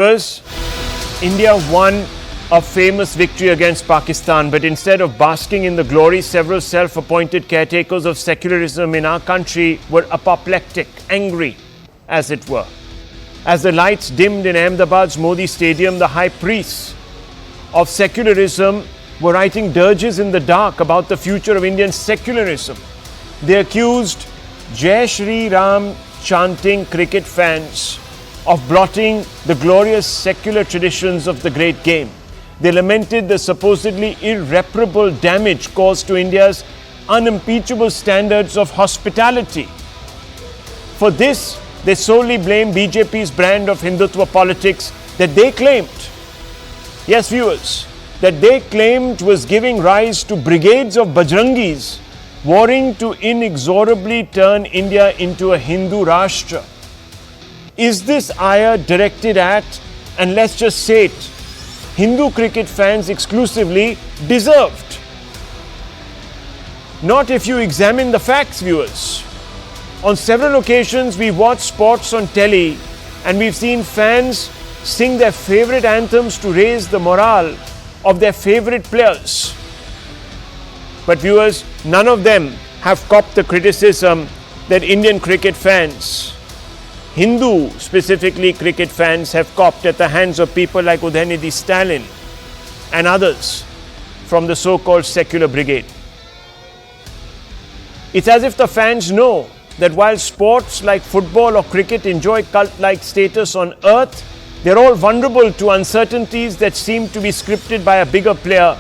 First, India won a famous victory against Pakistan, but instead of basking in the glory, several self-appointed caretakers of secularism in our country were apoplectic, angry, as it were. As the lights dimmed in Ahmedabad's Modi Stadium, the high priests of secularism were writing dirges in the dark about the future of Indian secularism. They accused Jai Shri Ram chanting cricket fans of blotting the glorious secular traditions of the great game. They lamented the supposedly irreparable damage caused to India's unimpeachable standards of hospitality. For this, they solely blamed BJP's brand of Hindutva politics that they claimed, yes viewers, that they claimed was giving rise to brigades of Bajrangis warring to inexorably turn India into a Hindu Rashtra. Is this ire directed at, and let's just say it, Hindu cricket fans exclusively? Deserved. Not if you examine the facts, viewers. On several occasions, we've watched sports on telly and we've seen fans sing their favorite anthems to raise the morale of their favorite players. But viewers, none of them have copped the criticism that Indian cricket fans, Hindu specifically cricket fans, have copped at the hands of people like Udhayanidhi Stalin and others from the so-called secular brigade. It's as if the fans know that while sports like football or cricket enjoy cult-like status on earth, they're all vulnerable to uncertainties that seem to be scripted by a bigger player.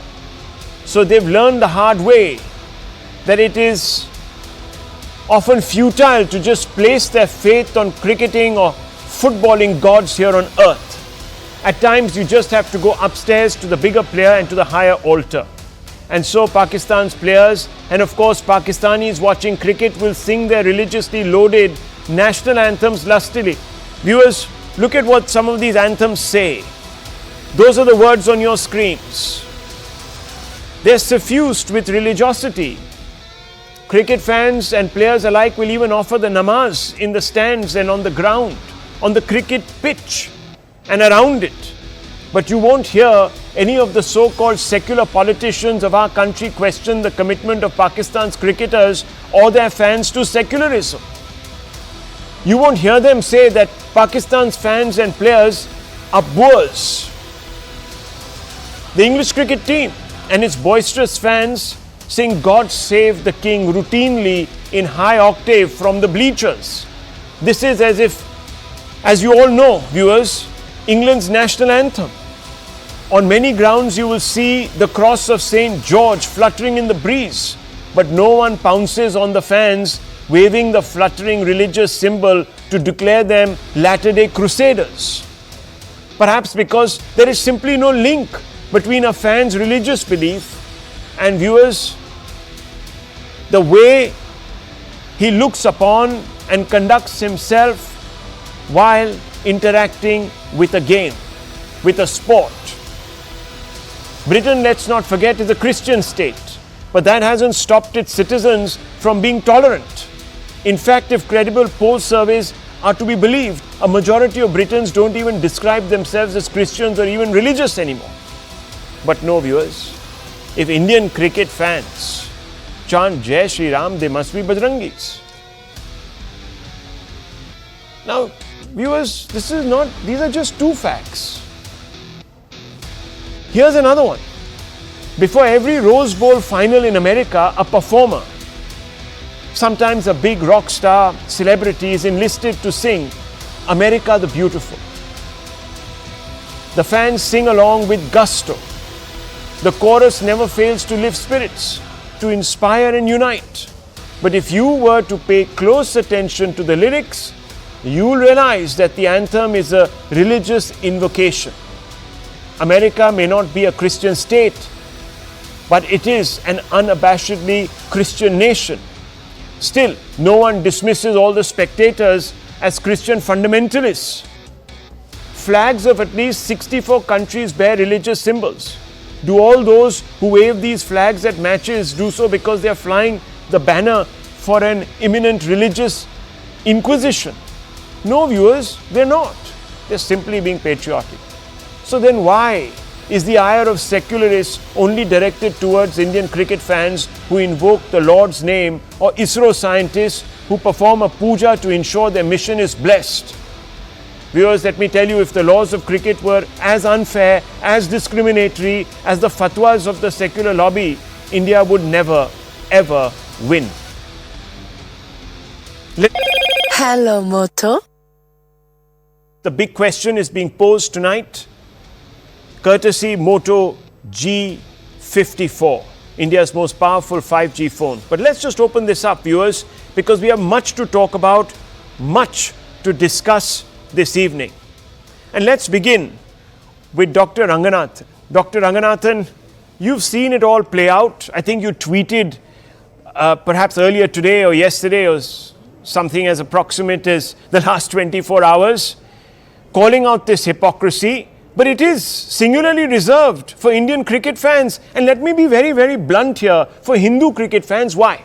So they've learned the hard way that it is often futile to just place their faith on cricketing or footballing gods here on earth. At times you just have to go upstairs to the bigger player and to the higher altar. And so Pakistan's players and of course Pakistanis watching cricket will sing their religiously loaded national anthems lustily. Viewers, look at what some of these anthems say. Those are the words on your screens. They're suffused with religiosity. Cricket fans and players alike will even offer the namaz in the stands and on the ground, on the cricket pitch and around it. But you won't hear any of the so-called secular politicians of our country question the commitment of Pakistan's cricketers or their fans to secularism. You won't hear them say that Pakistan's fans and players are boors. The English cricket team and its boisterous fans sing God Save the King routinely in high octave from the bleachers. This is as if, as you all know, viewers, England's national anthem. On many grounds you will see the cross of St. George fluttering in the breeze, but no one pounces on the fans waving the fluttering religious symbol to declare them Latter-day Crusaders. Perhaps because there is simply no link between a fan's religious belief and, viewers, the way he looks upon and conducts himself while interacting with a game, with a sport. Britain, let's not forget, is a Christian state, but that hasn't stopped its citizens from being tolerant. In fact, if credible poll surveys are to be believed, a majority of Britons don't even describe themselves as Christians or even religious anymore. But no, viewers, if Indian cricket fans chant Jai Shri Ram, they must be Bajrangis. Now, viewers, these are just two facts. Here's another one. Before every Rose Bowl final in America, a performer, sometimes a big rock star celebrity, is enlisted to sing America the Beautiful. The fans sing along with gusto. The chorus never fails to lift spirits, to inspire and unite. But if you were to pay close attention to the lyrics, you'll realize that the anthem is a religious invocation. America may not be a Christian state, but it is an unabashedly Christian nation. Still, no one dismisses all the spectators as Christian fundamentalists. Flags of at least 64 countries bear religious symbols. Do all those who wave these flags at matches do so because they are flying the banner for an imminent religious inquisition? No, viewers, they're not. They're simply being patriotic. So then why is the ire of secularists only directed towards Indian cricket fans who invoke the Lord's name, or ISRO scientists who perform a puja to ensure their mission is blessed? Viewers, let me tell you, if the laws of cricket were as unfair, as discriminatory as the fatwas of the secular lobby, India would never, ever win. Hello, Moto. The big question is being posed tonight, courtesy Moto G54, India's most powerful 5G phone. But let's just open this up, viewers, because we have much to talk about, much to discuss this evening. And let's begin with Dr. Ranganathan. Dr. Ranganathan, you've seen it all play out. I think you tweeted perhaps earlier today or yesterday or something as approximate as the last 24 hours, calling out this hypocrisy. But it is singularly reserved for Indian cricket fans. And let me be very, very blunt here, for Hindu cricket fans. Why?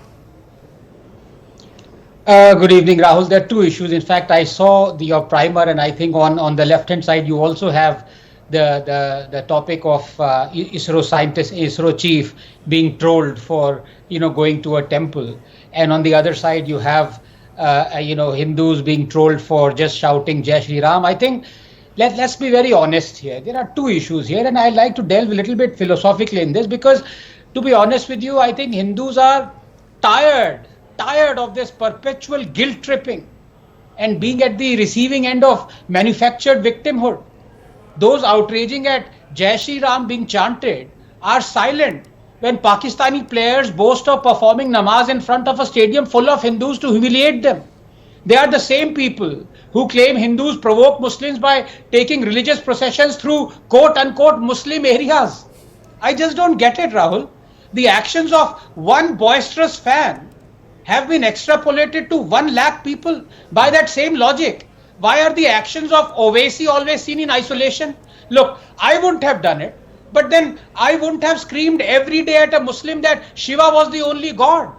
Good evening, Rahul. There are two issues. In fact, I saw your primer, and I think on the left-hand side, you also have the topic of ISRO scientist, ISRO chief being trolled for, going to a temple. And on the other side, you have, Hindus being trolled for just shouting Jai Shri Ram. I think let's be very honest here. There are two issues here, and I'd like to delve a little bit philosophically in this, because to be honest with you, I think Hindus are tired of this perpetual guilt tripping and being at the receiving end of manufactured victimhood. Those outraging at Jai Shri Ram being chanted are silent when Pakistani players boast of performing namaz in front of a stadium full of Hindus to humiliate them. They are the same people who claim Hindus provoke Muslims by taking religious processions through quote-unquote Muslim areas. I just don't get it, Rahul. The actions of one boisterous fan have been extrapolated to 1 lakh people by that same logic. Why are the actions of Owaisi always seen in isolation? Look, I wouldn't have done it, but then I wouldn't have screamed every day at a Muslim that Shiva was the only God.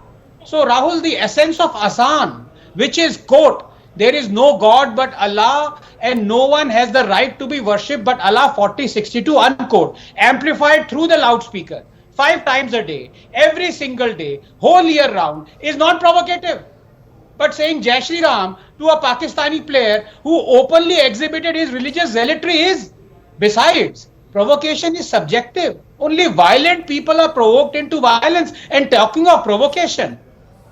So Rahul, the essence of Azan, which is, quote, there is no God but Allah and no one has the right to be worshipped but Allah 4062, unquote, amplified through the loudspeaker 5 times a day, every single day, whole year round, is not provocative. But saying Jai Shri Ram to a Pakistani player who openly exhibited his religious zealotry is. Besides, provocation is subjective. Only violent people are provoked into violence. And talking of provocation,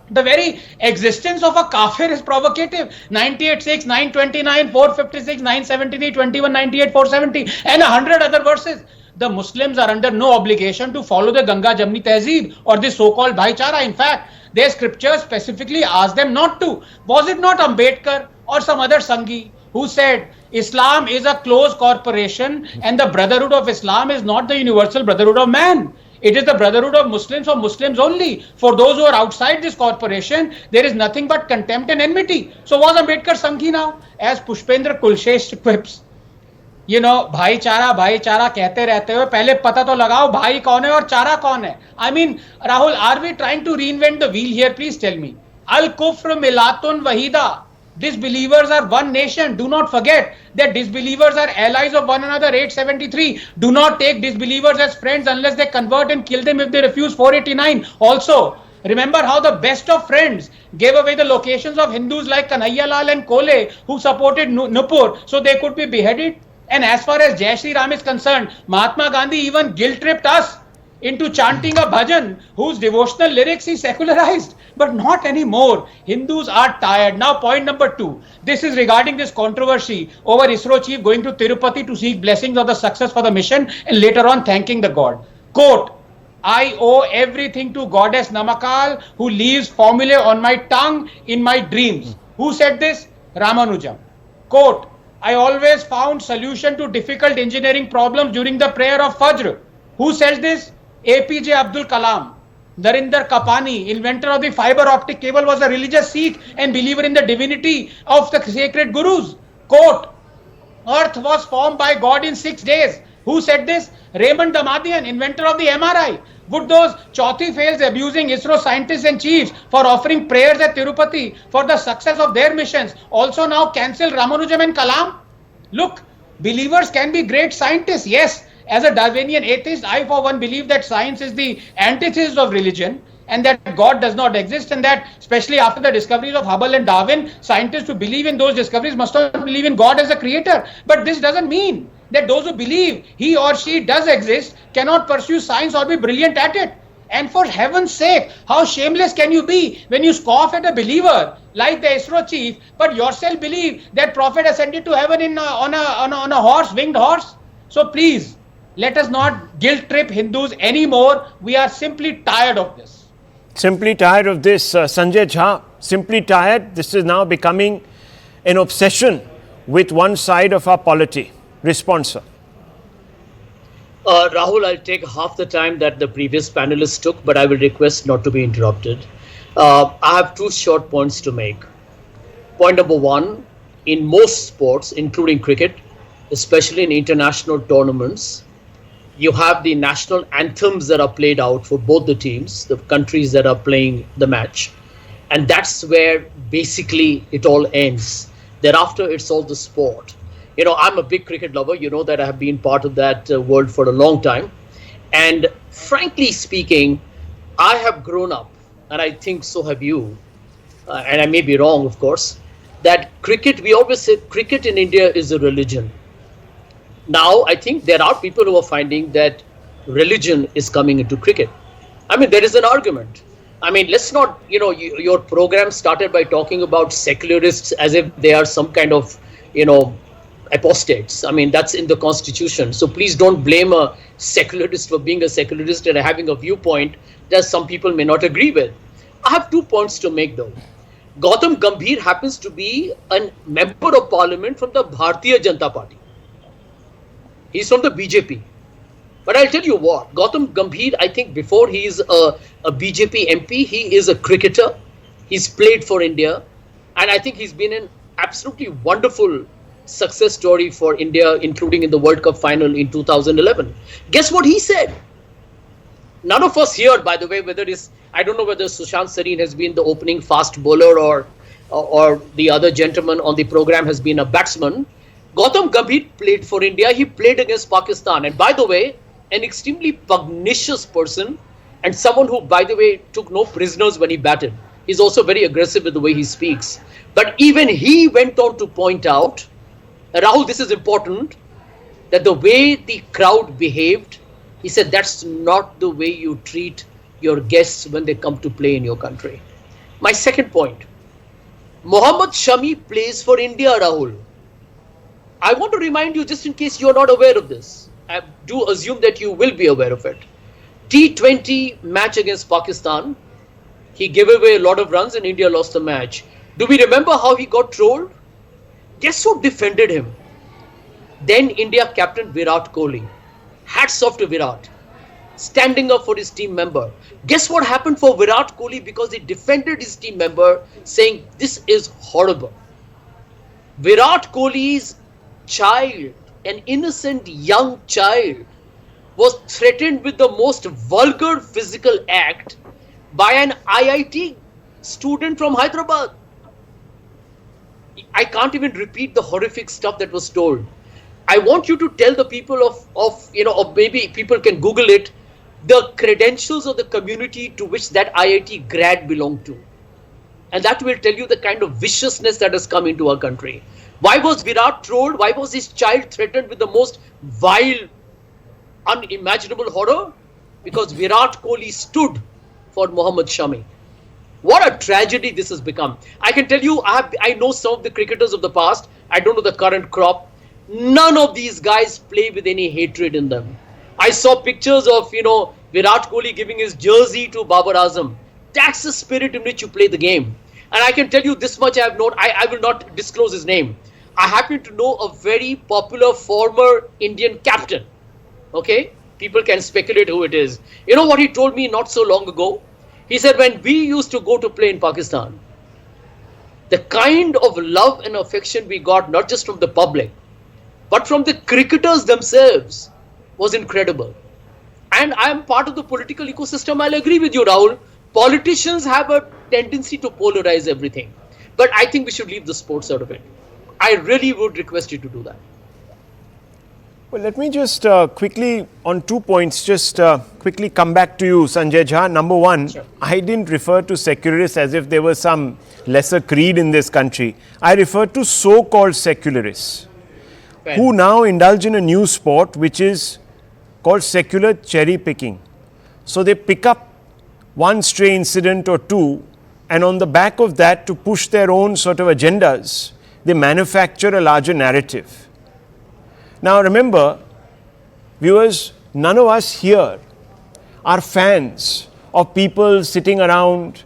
the very existence of a kafir is provocative. 98:6, 929, 456, 973, 21, 98, 470 and 100 other verses. The Muslims are under no obligation to follow the Ganga Jamni Tehzeeb or the so-called Bhaichara. In fact, their scriptures specifically ask them not to. Was it not Ambedkar or some other Sanghi who said Islam is a closed corporation and the brotherhood of Islam is not the universal brotherhood of man? It is the brotherhood of Muslims for Muslims only. For those who are outside this corporation, there is nothing but contempt and enmity. So was Ambedkar Sanghi now? As Pushpendra Kulshesh quips, भाईचारा भाईचारा कहते रहते हो, पहले पता तो लगाओ भाई कौन है और चारा कौन है. I mean, Rahul, are we trying to reinvent the wheel here? Please tell me. Al kufr milatun wahida. Disbelievers are one nation. Do not forget that disbelievers are allies of one another. 873. Do not take disbelievers as friends unless they convert and kill them if they refuse. 489. Also, remember how the best of friends gave away the locations of Hindus like Kanhaiya Lal and Kole who supported Nupur so they could be beheaded. And as far as Jai Shri Ram is concerned, Mahatma Gandhi even guilt-tripped us into chanting a bhajan whose devotional lyrics he secularized. But not anymore. Hindus are tired. Now point number 2. This is regarding this controversy over ISRO chief going to Tirupati to seek blessings of the success for the mission and later on thanking the God. Quote, I owe everything to goddess Namakal who leaves formulae on my tongue in my dreams. Who said this? Ramanujam. Quote, I always found solution to difficult engineering problems during the prayer of Fajr. Who says this? APJ Abdul Kalam. Narinder Kapani, inventor of the fiber optic cable, was a religious Sikh and believer in the divinity of the sacred gurus. Quote, Earth was formed by God in 6 days. Who said this? Raymond Damadian, inventor of the MRI. Would those Chauthi fails abusing ISRO scientists and chiefs for offering prayers at Tirupati for the success of their missions also now cancel Ramanujam and Kalam? Look, believers can be great scientists. Yes, as a Darwinian atheist, I for one believe that science is the antithesis of religion and that God does not exist, and that especially after the discoveries of Hubble and Darwin, scientists who believe in those discoveries must not believe in God as a creator. But this doesn't mean that those who believe he or she does exist cannot pursue science or be brilliant at it. And for heaven's sake, how shameless can you be when you scoff at a believer like the ISRO chief, but yourself believe that Prophet ascended to heaven on a horse, winged horse? So please, let us not guilt trip Hindus anymore. We are simply tired of this. Simply tired of this, Sanjay Jha. Simply tired. This is now becoming an obsession with one side of our polity. Response, sir. Rahul, I'll take half the time that the previous panelists took, but I will request not to be interrupted. I have two short points to make. Point number one, in most sports, including cricket, especially in international tournaments, you have the national anthems that are played out for both the teams, the countries that are playing the match. And that's where basically it all ends. Thereafter, it's all the sport. You know, I'm a big cricket lover. You know that I have been part of that world for a long time. And frankly speaking, I have grown up, and I think so have you, and I may be wrong, of course, that cricket, we always say cricket in India is a religion. Now, I think there are people who are finding that religion is coming into cricket. I mean, there is an argument. I mean, let's not, your program started by talking about secularists as if they are some kind of, apostates. I mean, that's in the constitution. So please don't blame a secularist for being a secularist and having a viewpoint that some people may not agree with. I have 2 points to make though. Gautam Gambhir happens to be a member of parliament from the Bharatiya Janata Party. He's from the BJP. But I'll tell you what, Gautam Gambhir, I think before he is a BJP MP, he is a cricketer. He's played for India. And I think he's been an absolutely wonderful success story for India, including in the World Cup final in 2011. Guess what he said? None of us here, by the way, I don't know whether Sushant Sareen has been the opening fast bowler or the other gentleman on the program has been a batsman. Gautam Gambhir played for India. He played against Pakistan. And by the way, an extremely pugnacious person and someone who, by the way, took no prisoners when he batted. He's also very aggressive with the way he speaks. But even he went on to point out, Rahul, this is important, that the way the crowd behaved, he said that's not the way you treat your guests when they come to play in your country. My second point, Mohammad Shami plays for India, Rahul. I want to remind you, just in case you're not aware of this, I do assume that you will be aware of it. T20 match against Pakistan, he gave away a lot of runs and India lost the match. Do we remember how he got trolled? Guess who defended him? Then India captain Virat Kohli. Hats off to Virat. Standing up for his team member. Guess what happened for Virat Kohli because he defended his team member saying this is horrible. Virat Kohli's child, an innocent young child, was threatened with the most vulgar physical act by an IIT student from Hyderabad. I can't even repeat the horrific stuff that was told. I want you to tell the people or maybe people can Google it, the credentials of the community to which that IIT grad belonged to. And that will tell you the kind of viciousness that has come into our country. Why was Virat trolled? Why was his child threatened with the most vile, unimaginable horror? Because Virat Kohli stood for Mohammad Shami. What a tragedy this has become. I can tell you, I know some of the cricketers of the past. I don't know the current crop. None of these guys play with any hatred in them. I saw pictures of, Virat Kohli giving his jersey to Babar Azam. That's the spirit in which you play the game. And I can tell you this much I have known. I will not disclose his name. I happen to know a very popular former Indian captain. Okay? People can speculate who it is. You know what he told me not so long ago? He said when we used to go to play in Pakistan, the kind of love and affection we got not just from the public, but from the cricketers themselves was incredible. And I am part of the political ecosystem. I'll agree with you, Rahul. Politicians have a tendency to polarize everything. But I think we should leave the sports out of it. I really would request you to do that. Well, let me just quickly, on 2 points, just quickly come back to you, Sanjay Jha. Number one, Sure. I didn't refer to secularists as if there was some lesser creed in this country. I refer to so-called secularists who now indulge in a new sport which is called secular cherry picking. So they pick up one stray incident or two, and on the back of that, to push their own sort of agendas, they manufacture a larger narrative. Now remember, viewers, none of us here are fans of people sitting around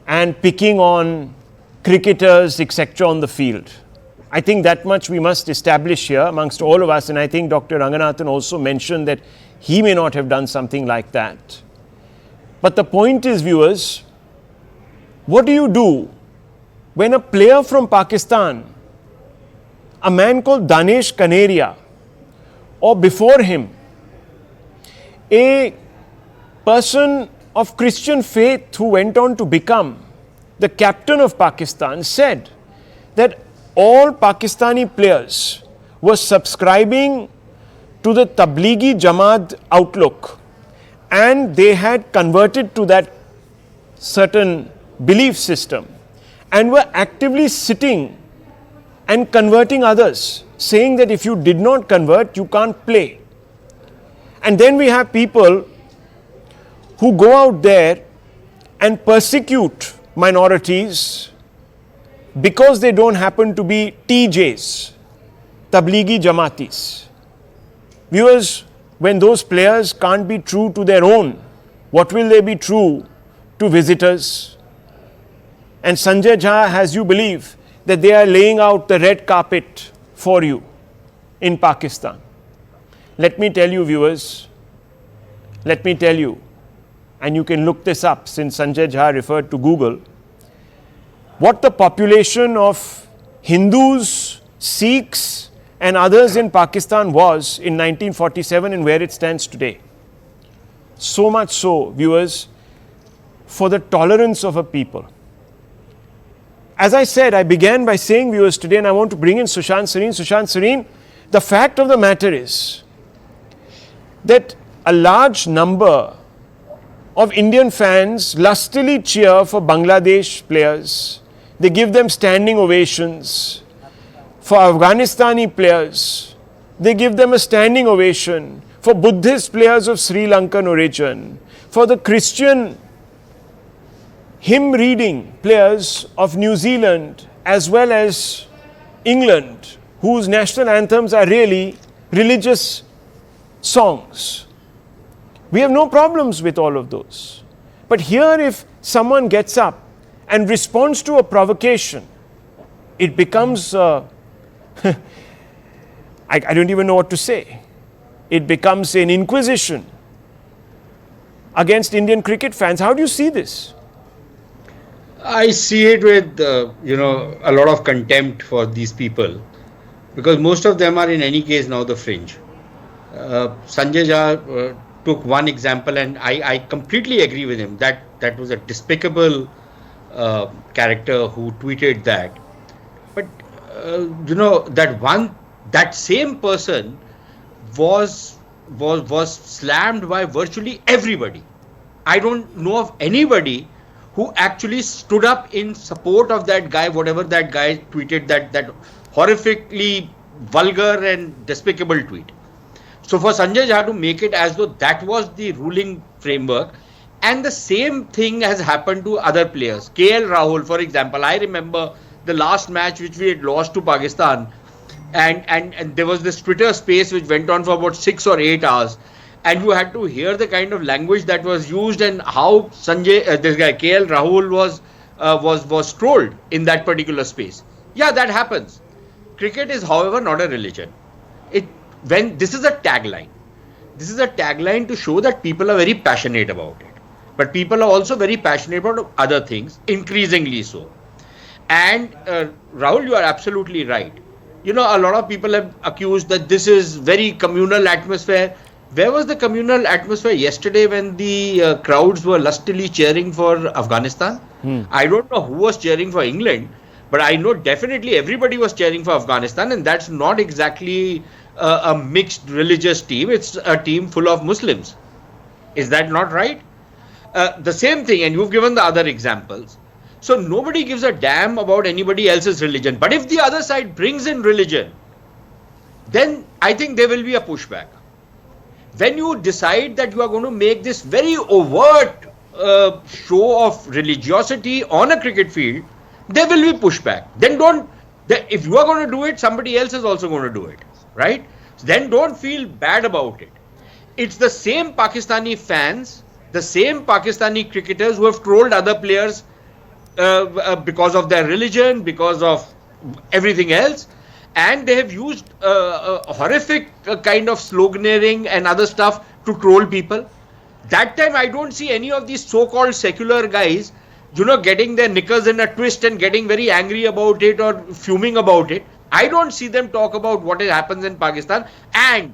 and picking on cricketers, etc. on the field. I think that much we must establish here amongst all of us, and I think Dr. Ranganathan also mentioned that he may not have done something like that. But the point is, viewers, what do you do when a player from Pakistan, a man called Danesh Kaneria, or before him, a person of Christian faith who went on to become the captain of Pakistan, said that all Pakistani players were subscribing to the Tablighi Jamaat outlook, and they had converted to that certain belief system and were actively sitting and converting others, saying that if you did not convert, you can't play. And then we have people who go out there and persecute minorities because they don't happen to be TJs, Tablighi Jamatis. Viewers, when those players can't be true to their own, what will they be true to visitors? And Sanjay Jha has you believe that they are laying out the red carpet for you in Pakistan. Let me tell you, viewers, let me tell you, and you can look this up since Sanjay Jha referred to Google, what the population of Hindus, Sikhs and others in Pakistan was in 1947 and where it stands today. So much so, viewers, for the tolerance of a people. As I said, I began by saying, viewers, today, and I want to bring in Sushant Sareen. Sushant Sareen, the fact of the matter is that a large number of Indian fans lustily cheer for Bangladesh players. They give them standing ovations. For Afghanistani players, they give them a standing ovation. For Buddhist players of Sri Lankan origin, for the Christian hymn reading players of New Zealand as well as England, whose national anthems are really religious songs. We have no problems with all of those. But here, if someone gets up and responds to a provocation, it becomes, I don't even know what to say. It becomes an inquisition against Indian cricket fans. How do you see this? I see it with, a lot of contempt for these people, because most of them are in any case now the fringe. Sanjay Jha took one example, and I completely agree with him that that was a despicable character who tweeted that. But that same person was slammed by virtually everybody. I don't know of anybody who actually stood up in support of that guy, whatever that guy tweeted, that horrifically vulgar and despicable tweet. So for Sanjay Jha to make it as though that was the ruling framework, and the same thing has happened to other players. KL Rahul, for example, I remember the last match which we had lost to Pakistan, and there was this Twitter space which went on for about 6 or 8 hours, and you had to hear the kind of language that was used and how this guy KL Rahul was trolled in that particular space. Yeah, that happens. Cricket is, however, not a religion. This is a tagline. This is a tagline to show that people are very passionate about it. But people are also very passionate about other things, increasingly so. And Rahul, you are absolutely right. A lot of people have accused that this is very communal atmosphere. Where was the communal atmosphere yesterday when the crowds were lustily cheering for Afghanistan? I don't know who was cheering for England, but I know definitely everybody was cheering for Afghanistan, and that's not exactly a mixed religious team. It's a team full of Muslims. Is that not right? The same thing, and you've given the other examples. So nobody gives a damn about anybody else's religion. But if the other side brings in religion, then I think there will be a pushback. When you decide that you are going to make this very overt show of religiosity on a cricket field, there will be pushback. Then if you are going to do it, somebody else is also going to do it, right? Then don't feel bad about it. It's the same Pakistani fans, the same Pakistani cricketers who have trolled other players because of their religion, because of everything else, and they have used a horrific kind of sloganeering and other stuff to troll people. That time I don't see any of these so-called secular guys, getting their knickers in a twist and getting very angry about it or fuming about it. I don't see them talk about what happens in Pakistan. And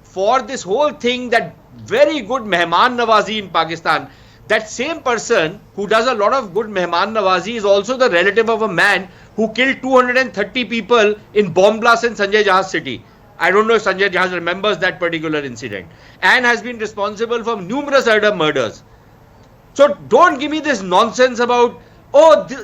for this whole thing, that very good Mehman Nawazi in Pakistan, that same person who does a lot of good Mehman Nawazi is also the relative of a man who killed 230 people in bomb blast in Sanjay Jha's city. I don't know if Sanjay Jha remembers that particular incident, and has been responsible for numerous other murders. So don't give me this nonsense about,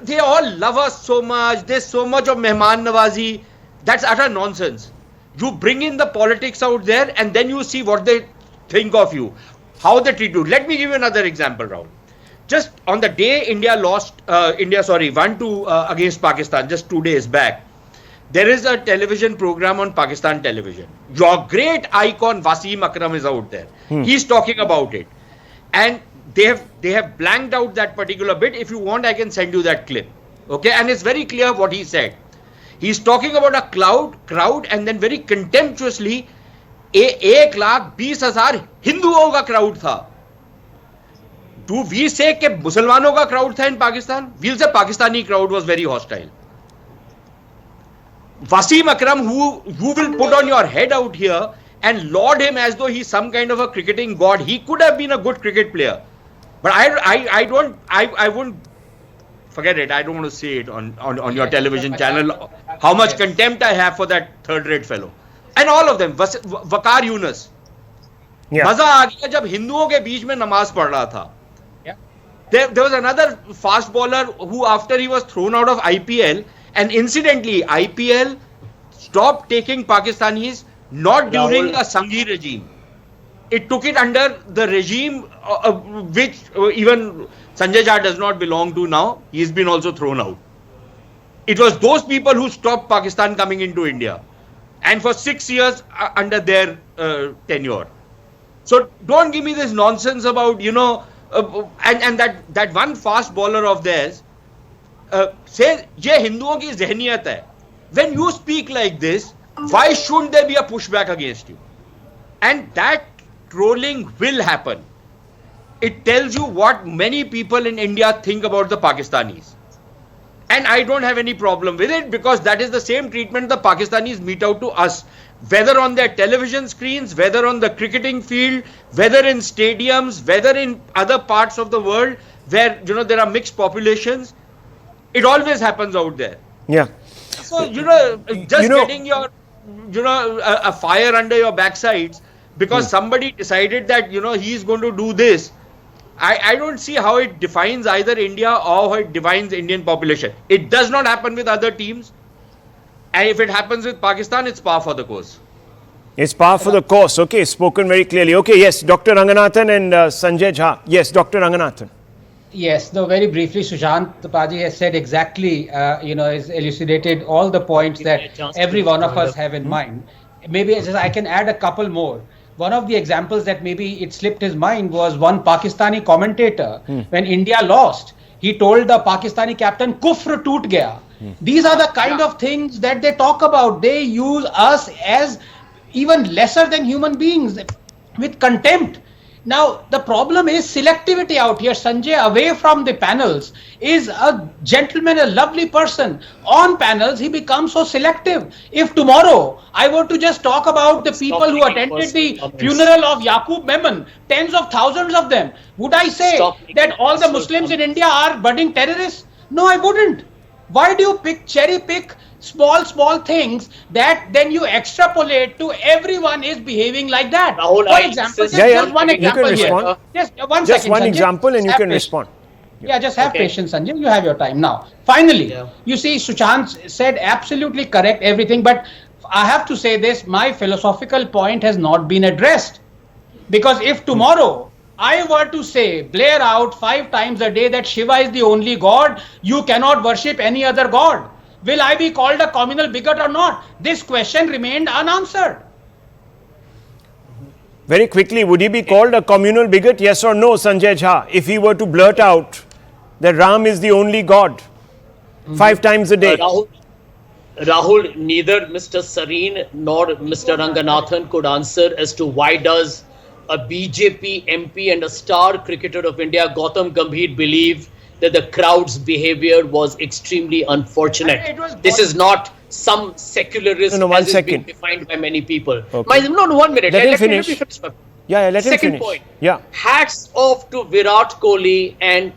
they all love us so much, there's so much of Mehman Nawazi. That's utter nonsense. You bring in the politics out there and then you see what they think of you, how they treat you. Let me give you another example, Rahul. Just on the day India won against Pakistan just 2 days back, there is a television program on Pakistan television. Your great icon Wasim Akram is out there. He's talking about it. And they have blanked out that particular bit. If you want, I can send you that clip. Okay, and it's very clear what he said. He's talking about a crowd and then very contemptuously, 1,20,000 हिंदुओं का crowd था. Do we say कि मुसलमानों का crowd था in Pakistan? We'll say Pakistani crowd was very hostile. Wasim Akram, who you will put on your head out here and laud him as though he's some kind of a cricketing god. He could have been a good cricket player. But I wouldn't, forget it. I don't want to say it on your television channel, how much contempt I have for that third-rate fellow. And all of them, Waqar Yunus. मजा आ गया जब हिंदुओं के बीच में नमाज पढ़ रहा था. There was another fast bowler who, after he was thrown out of IPL, and incidentally, IPL stopped taking Pakistanis not during a Sanghi regime. It took it under the regime which even Sanjay Jha does not belong to now. He's been also thrown out. It was those people who stopped Pakistan coming into India. And for 6 years under their tenure. So don't give me this nonsense about, and that one fast bowler of theirs says, ye Hinduon ki zehniyat hai. When you speak like this, why shouldn't there be a pushback against you? And that trolling will happen. It tells you what many people in India think about the Pakistanis. And I don't have any problem with it, because that is the same treatment the Pakistanis mete out to us. Whether on their television screens, whether on the cricketing field, whether in stadiums, whether in other parts of the world where, there are mixed populations. It always happens out there. Yeah. So, getting your, a fire under your backsides because somebody decided that, he's going to do this. I don't see how it defines either India or how it defines Indian population. It does not happen with other teams. And if it happens with Pakistan, it's par for the course. It's par for the course. Okay, spoken very clearly. Okay, yes, Dr. Ranganathan and Sanjay Jha. Yes, Dr. Ranganathan. Yes, no, very briefly, Sushant Paji has said exactly, has elucidated all the points that every one of us have in mind. Maybe I can add a couple more. One of the examples that maybe it slipped his mind was one Pakistani commentator. When India lost, he told the Pakistani captain, "Kufr toot gaya." These are the kind of things that they talk about. They use us as even lesser than human beings with contempt. Now, the problem is selectivity out here. Sanjay, away from the panels, is a gentleman, a lovely person. On panels, he becomes so selective. If tomorrow I were to just talk about the people who attended the funeral of Yaqub Memon, tens of thousands of them, would I say that all the Muslims in India are budding terrorists? No, I wouldn't. Why do you cherry pick small things that then you extrapolate to everyone is behaving like that. Rahul, For example, just one example here. Just one just second, one Sanjay. example and you can respond. Yeah, just have patience, Sanjay. You have your time now. Finally, you see, Sushant said absolutely correct everything, but I have to say this, my philosophical point has not been addressed. Because if tomorrow I were to say, blare out 5 times a day that Shiva is the only God, you cannot worship any other God, will I be called a communal bigot or not? This question remained unanswered. Very quickly, would he be called a communal bigot? Yes or no, Sanjay Jha, if he were to blurt out that Ram is the only God 5 times a day? Rahul, neither Mr. Sareen nor Mr. Ranganathan could answer as to why does a BJP MP and a star cricketer of India, Gautam Gambhir, believe that the crowd's behavior was extremely unfortunate. This is not some secularist as is being defined by many people. Okay. No, 1 minute. Let him finish. Let him finish. Second point. Yeah. Hats off to Virat Kohli and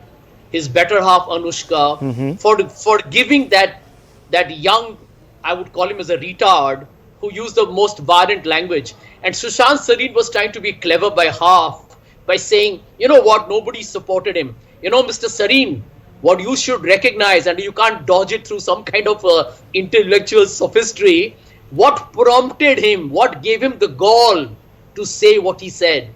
his better half Anushka for giving that young, I would call him as a retard, who used the most violent language. And Sushant Sareen was trying to be clever by half by saying, you know what, nobody supported him. You know, Mr. Sareen, what you should recognize, and you can't dodge it through some kind of intellectual sophistry, what prompted him, what gave him the gall to say what he said.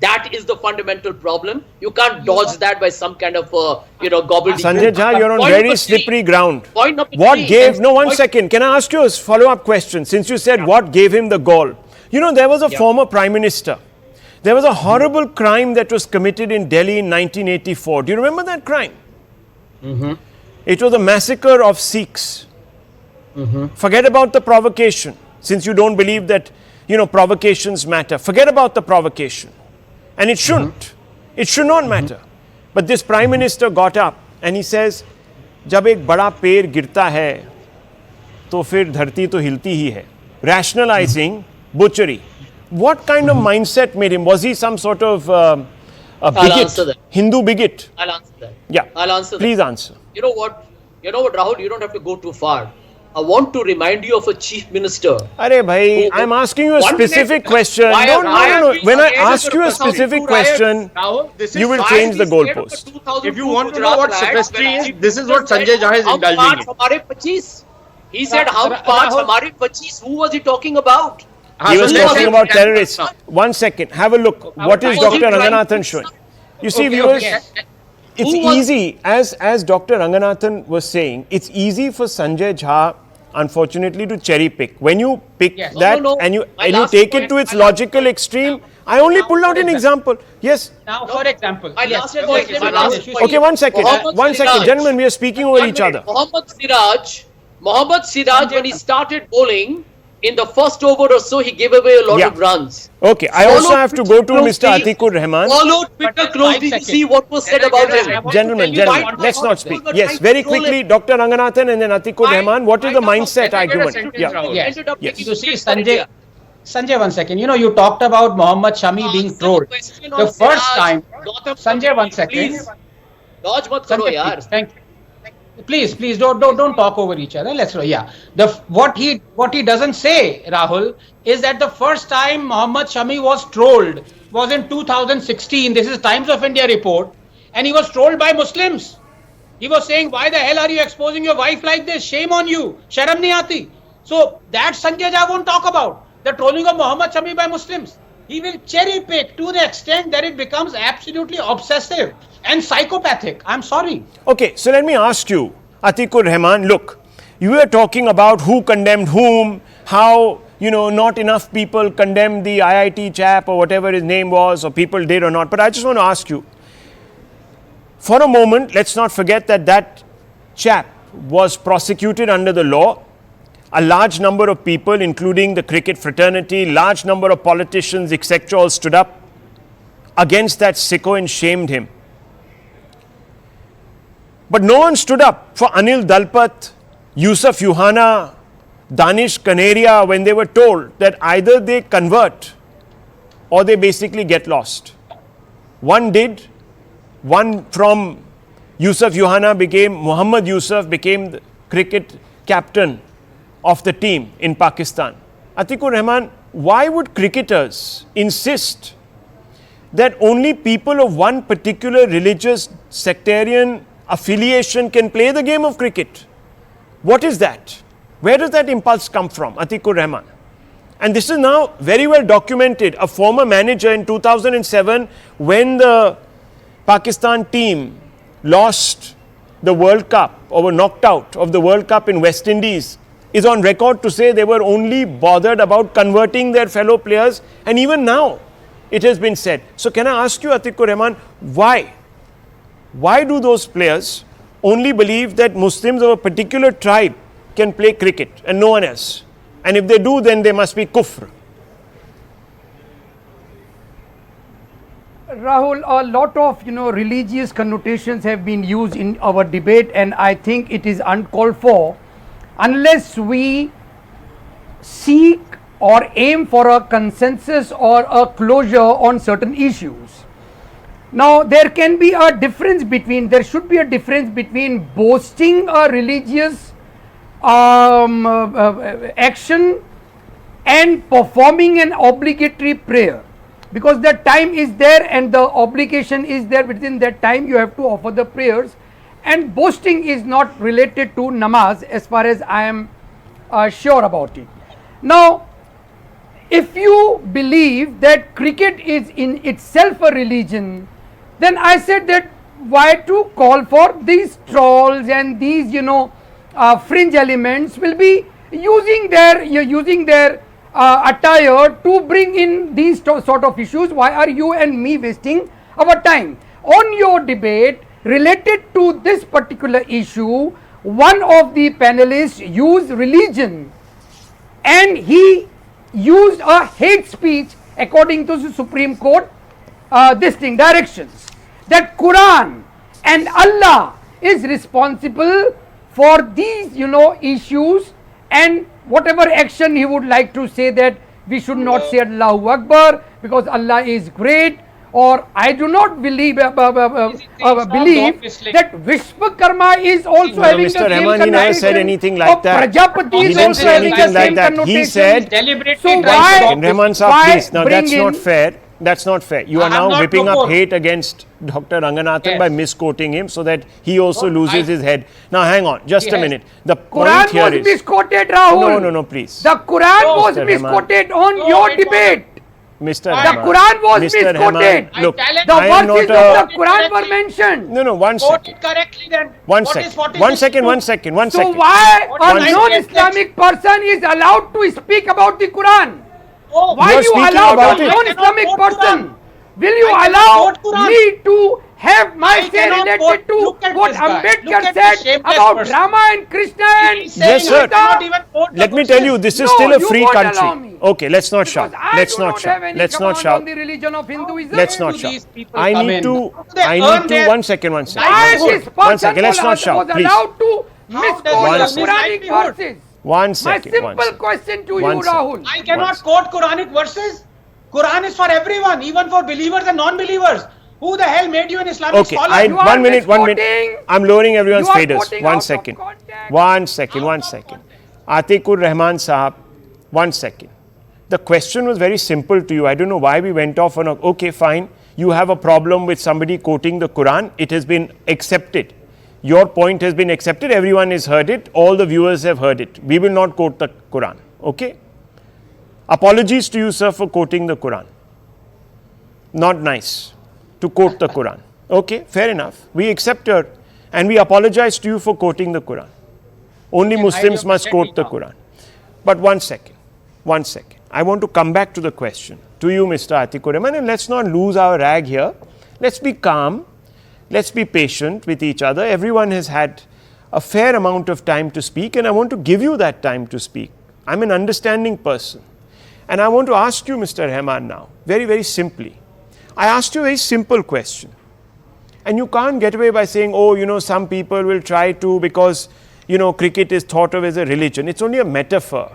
That is the fundamental problem. You can't dodge that by some kind of, gobbledygook. Sanjay Jha, you're on very slippery ground. Point number what three. gave, no, 1 second. Can I ask you a follow-up question? Since you said what gave him the gall. You know, there was a former Prime Minister. There was a horrible crime that was committed in Delhi in 1984. Do you remember that crime? It was a massacre of Sikhs. Forget about the provocation. Since you don't believe that, provocations matter. Forget about the provocation. And it shouldn't. It should not matter. But this Prime Minister got up and he says, जब एक बड़ा पेड़ गिरता है, तो फिर धरती तो हिलती ही है. Rationalizing butchery. What kind of mindset made him? Was he some sort of a bigot? I'll answer that. Hindu bigot? I'll answer that. Yeah. I'll answer Please that. answer. You know what, Rahul, you don't have to go too far. I want to remind you of a chief minister. Arey bhai, I'm asking you a specific question. No. When I ask you a specific question, you will change the goalpost. If you want to know what sophistry is, this is what Sanjay Jha is indulging in. He said, how hamare 25? Who was he talking about? He was talking about terrorists. 1 second. Have a look. What is Dr. Ranganathan showing? You see, viewers, it's easy, as Dr. Ranganathan was saying, it's easy for Sanjay Jha, unfortunately, to cherry pick. When you pick that and you take it to its logical extreme, I only pulled out an example. Yes. Now, for example. Okay, 1 second. 1 second. Gentlemen, we are speaking over each other. Mohammad Siraj, when he started bowling, in the first over or so, he gave away a lot of runs. Okay, I also have to go to Mr. Atikur Rahman. Follow Twitter closely to see what was said about him. Gentlemen, let's not speak. Yes, very quickly, Dr. Ranganathan and then Atikur Rahman. What is the mindset argument? Yes. You see, Sanjay, 1 second. You talked about Mohammad Shami being trolled. The first time, Sanjay, 1 second. Dodge mat karo, yaar. Thank you. Please, don't talk over each other. What he doesn't say, Rahul, is that the first time Mohammad Shami was trolled was in 2016. This is Times of India report, and he was trolled by Muslims. He was saying, "Why the hell are you exposing your wife like this? Shame on you. Sharam nahi aati." So that Sanjay Jha won't talk about the trolling of Mohammad Shami by Muslims. He will cherry pick to the extent that it becomes absolutely obsessive and psychopathic. I'm sorry. Okay, so let me ask you, Atikur Rahman, look, you were talking about who condemned whom, how, not enough people condemned the IIT chap or whatever his name was, or people did or not. But I just want to ask you, for a moment, let's not forget that chap was prosecuted under the law. A large number of people, including the cricket fraternity, large number of politicians, etc., all stood up against that sicko and shamed him. But no one stood up for Anil Dalpat, Yusuf Yuhana, Danish Kanaria when they were told that either they convert or they basically get lost. One did. One from Yusuf Yuhana became, Muhammad Yusuf became the cricket captain of the team in Pakistan. Atikur Rahman, why would cricketers insist that only people of one particular religious sectarian affiliation can play the game of cricket? What is that? Where does that impulse come from, Atikur Rahman? And this is now very well documented. A former manager in 2007, when the Pakistan team lost the World Cup or were knocked out of the World Cup in West Indies, is on record to say they were only bothered about converting their fellow players, and even now it has been said. So can I ask you, Atikur Rahman, why? Why do those players only believe that Muslims of a particular tribe can play cricket and no one else? And if they do, then they must be kufr. Rahul, a lot of religious connotations have been used in our debate, and I think it is uncalled for unless we seek or aim for a consensus or a closure on certain issues. Now, there can be a difference between, there should be a difference between boasting a religious action and performing an obligatory prayer, because the time is there and the obligation is there. Within that time you have to offer the prayers, and boasting is not related to namaz as far as I am sure about it. Now, if you believe that cricket is in itself a religion, then I said that why to call for these trolls and these fringe elements will be using their attire to bring in these sort of issues. Why are you and me wasting our time on your debate related to this particular issue? One of the panelists used religion and he used a hate speech according to the Supreme Court directions, that Quran and Allah is responsible for these issues, and whatever action he would like to say that we should not say Allahu Akbar because Allah is great, or I do not believe that Vishwakarma is also having Mr. the same Rahman, he never said anything like that. Prajapati He is didn't also say having the anything like same that. He connotation. said, So why, Rahman Saab, why please. Now bring that's not in- fair. That's not fair. You are now whipping up hate against Dr. Ranganathan by misquoting him so that he also loses his head. Now hang on, just a minute. The point Quran here was is... misquoted, Rahul. No, please. The Quran was Mr. misquoted on your debate. Mr. The Rahman. Quran was Mr. misquoted. Rahman, look, The I am verses not of the Quran were mentioned. No, one Quote second. it correctly then. One What second. is- what is One this second, proof? one second, one So second. why What a is non-Islamic person is allowed to speak about the Quran? Oh, Why You are you speaking allow about a it. non-Islamic I cannot quote person? Quran. Will you I cannot allow quote Quran. me to have my I say cannot related quote- to look at what this guy. Look Ambedkar at this said shameless about person. Rama and Krishna and He's saying Yes, sir. I cannot even quote the Let me tell you, verses. this is No, still a you free won't allow country. me. Okay, let's not shout. Because I Let's do not not shout. have any Let's not command shout. on the religion of Hinduism. Let's Where not do shout. these people I come need in? to. They I earn need to. their- One second. Why One this second. One second. Let's person not shout, was please. allowed to How misquote does the One this Quranic livelihood? verses? One My second. simple question to you, One second. Rahul. I cannot quote Quranic verses. Quran is for everyone, even for believers and non-believers. Who the hell made you an Islamic Okay, scholar? You are 1 minute, 1 minute. misquoting. I'm lowering everyone's You are faders. quoting 1 out of second. context. 1 second, 1 second. Atikur Rahman Sahab, 1 second. The question was very simple to you. I don't know why we went off on a, okay, fine. You have a problem with somebody quoting the Quran. It has been accepted. Your point has been accepted. Everyone has heard it. All the viewers have heard it. We will not quote the Quran. Okay? Apologies to you, sir, for quoting the Quran. Not nice to quote the Quran. Okay, fair enough. We accept your, and we apologize to you for quoting the Quran. Only Muslims must quote the Quran. But 1 second, 1 second. I want to come back to the question. To you, Mr. Atikur Rahman, and let's not lose our rag here. Let's be calm. Let's be patient with each other. Everyone has had a fair amount of time to speak, and I want to give you that time to speak. I'm an understanding person. And I want to ask you, Mr. Rahman, now, very, very simply. I asked you a very simple question. And you can't get away by saying, oh, some people will try to, because, cricket is thought of as a religion. It's only a metaphor.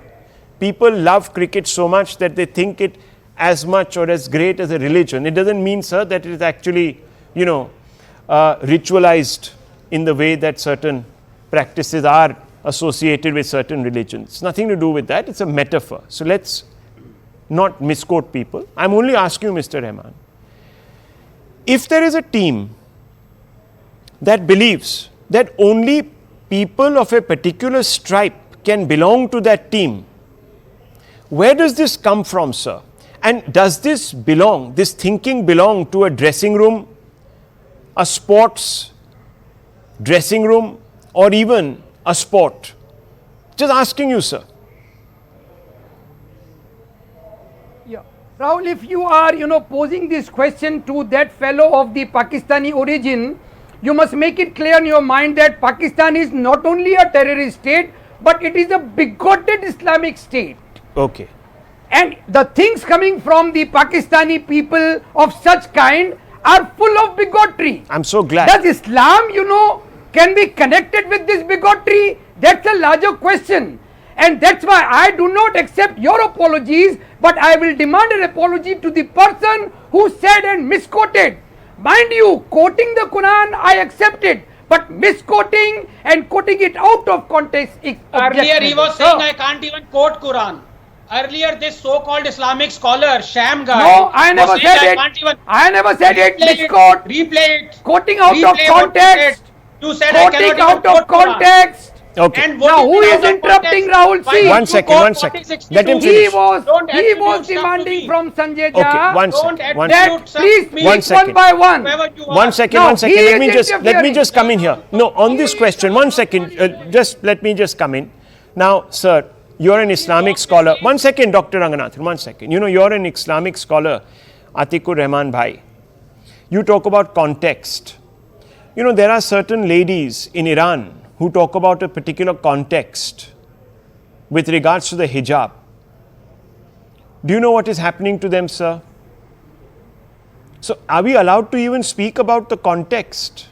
People love cricket so much that they think it as much or as great as a religion. It doesn't mean, sir, that it is actually, ritualized in the way that certain practices are associated with certain religions. It's nothing to do with that. It's a metaphor. So let's not misquote people. I'm only asking you, Mr. Rahman, if there is a team that believes that only people of a particular stripe can belong to that team, where does this come from, sir? And does this belong, this thinking belong to a dressing room, a sports dressing room, or even a sport? Just asking you, sir. Yeah. Rahul, if you are, posing this question to that fellow of the Pakistani origin, you must make it clear in your mind that Pakistan is not only a terrorist state, but it is a bigoted Islamic state. Okay. And the things coming from the Pakistani people of such kind are full of bigotry. I'm so glad. Does Islam, can be connected with this bigotry? That's a larger question. And that's why I do not accept your apologies, but I will demand an apology to the person who said and misquoted. Mind you, quoting the Quran, I accept it. But misquoting and quoting it out of context is earlier he was saying I can't even quote Quran. Earlier this so-called Islamic scholar, sham guy. No, I never said it. I never said it. Misquote. Replay it. Quoting out of context. You said quoting out of context. Okay. And now who is interrupting Rahul? See, one second. Let him he finish. was demanding from Sanjay Jha. Okay, one second. Please One second. one by one. One second. Let me just come in here. No, on this question, one second. Let me just come in. Now, sir, you're an Islamic scholar. One second, Dr. Ranganathan, one second. You're an Islamic scholar, Atikur Rahman Bhai. You talk about context. There are certain ladies in Iran who talk about a particular context with regards to the hijab. Do you know what is happening to them, sir? So, are we allowed to even speak about the context?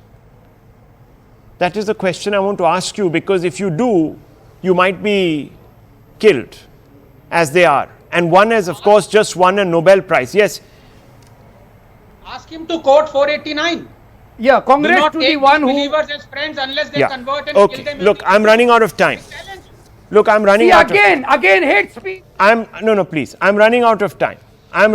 That is the question I want to ask you, because if you do, you might be killed, as they are. And one has, of course, just won a Nobel Prize. Yes. Ask him to quote 489. Yeah, congrats to the one who... believers as friends unless they convert and kill them. Look, I'm running out of time. Look, I'm running out of time. Again, hate speech. No, please. I'm running out of time. The